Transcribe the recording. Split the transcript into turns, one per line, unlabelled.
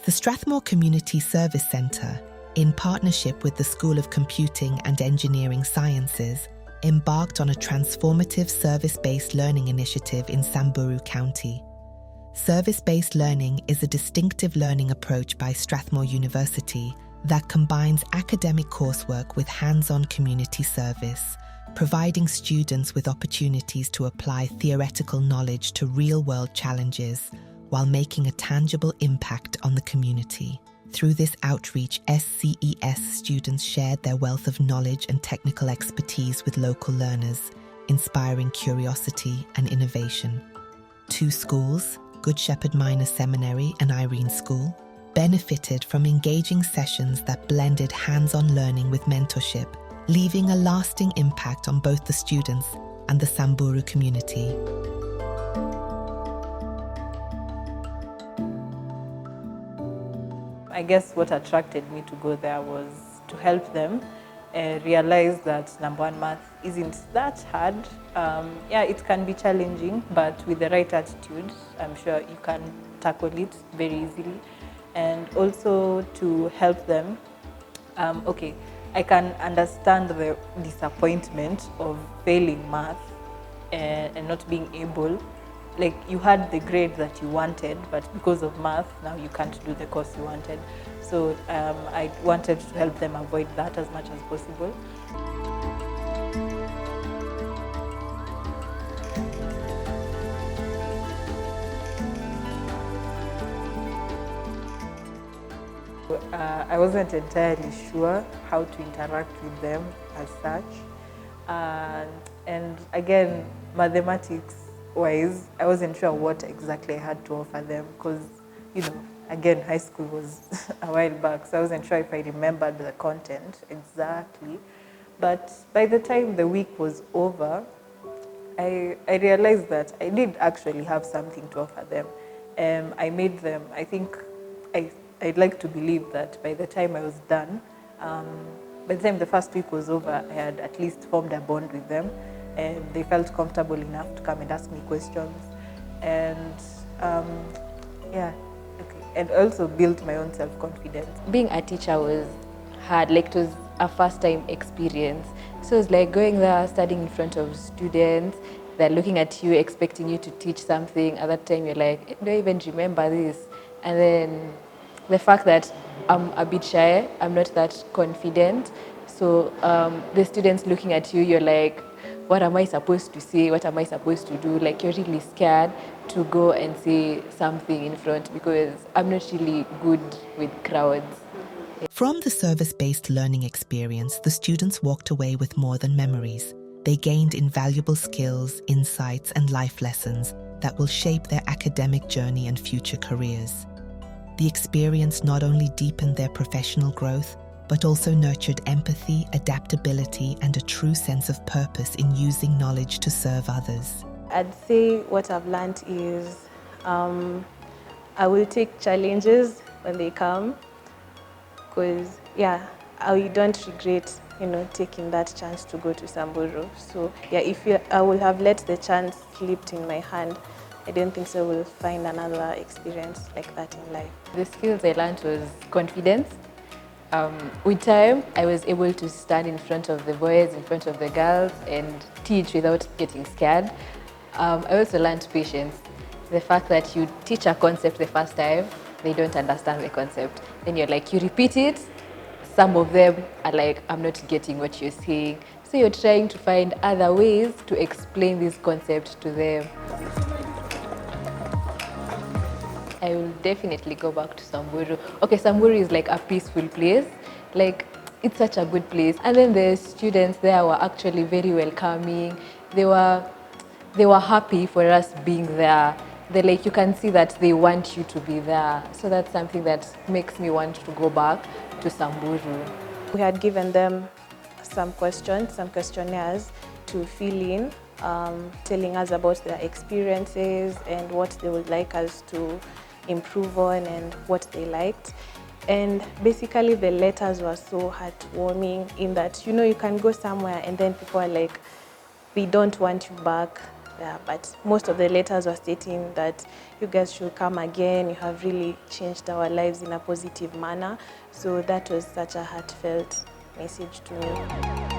The Strathmore Community Service Centre, in partnership with the School of Computing and Engineering Sciences, embarked on a transformative service-based learning initiative in Samburu County. Service-based learning is a distinctive learning approach by Strathmore University that combines academic coursework with hands-on community service, providing students with opportunities to apply theoretical knowledge to real-world challenges while making a tangible impact on the community. Through this outreach, SCES students shared their wealth of knowledge and technical expertise with local learners, inspiring curiosity and innovation. 2 schools, Good Shepherd Minor Seminary and Irene School, benefited from engaging sessions that blended hands-on learning with mentorship, leaving a lasting impact on both the students and the Samburu community.
I guess what attracted me to go there was to help them realize that number one, math isn't that hard. Yeah, it can be challenging, but with the right attitude, I'm sure you can tackle it very easily. And also to help them, okay, I can understand the disappointment of failing math and not being able. Like, you had the grade that you wanted, but because of math, now you can't do the course you wanted. So I wanted to help them avoid that as much as possible. I wasn't entirely sure how to interact with them as such. And again, mathematics-wise, I wasn't sure what exactly I had to offer them because, you know, again, high school was a while back, so I wasn't sure if I remembered the content exactly. But by the time the week was over, I realized that I did actually have something to offer them. I made them, I think, I'd like to believe that by the time I was done, by the time the first week was over, I had at least formed a bond with them, and they felt comfortable enough to come and ask me questions. And yeah, okay. And also built my own self-confidence.
Being a teacher was hard, like it was a first-time experience. So it was like going there, studying in front of students, they're looking at you, expecting you to teach something. At that time, you're like, do I even remember this? And then the fact that I'm a bit shy, I'm not that confident. So the students looking at you, you're like, what am I supposed to say? What am I supposed to do? Like, you're really scared to go and say something in front because I'm not really good with crowds.
From the service-based learning experience, the students walked away with more than memories. They gained invaluable skills, insights, and life lessons that will shape their academic journey and future careers. The experience not only deepened their professional growth, but also nurtured empathy, adaptability, and a true sense of purpose in using knowledge to serve others.
I'd say what I've learned is I will take challenges when they come, because yeah, I don't regret, taking that chance to go to Samburu. So yeah, I would have let the chance slipped in my hand, I don't think so we'll find another experience like that in life.
The skills I learned was confidence. With time, I was able to stand in front of the boys, in front of the girls, and teach without getting scared. I also learned patience. The fact that you teach a concept the first time, they don't understand the concept. Then you're like, you repeat it, some of them are like, I'm not getting what you're saying. So you're trying to find other ways to explain this concept to them. I will definitely go back to Samburu. Okay, Samburu is like a peaceful place. Like, it's such a good place. And then the students there were actually very welcoming. They were happy for us being there. You can see that they want you to be there. So that's something that makes me want to go back to Samburu.
We had given them some questions, some questionnaires to fill in, telling us about their experiences and what they would like us to improve on and what they liked. And basically the letters were so heartwarming in that, you can go somewhere and then people are like, we don't want you back. Yeah, but most of the letters were stating that you guys should come again. You have really changed our lives in a positive manner. So that was such a heartfelt message to me.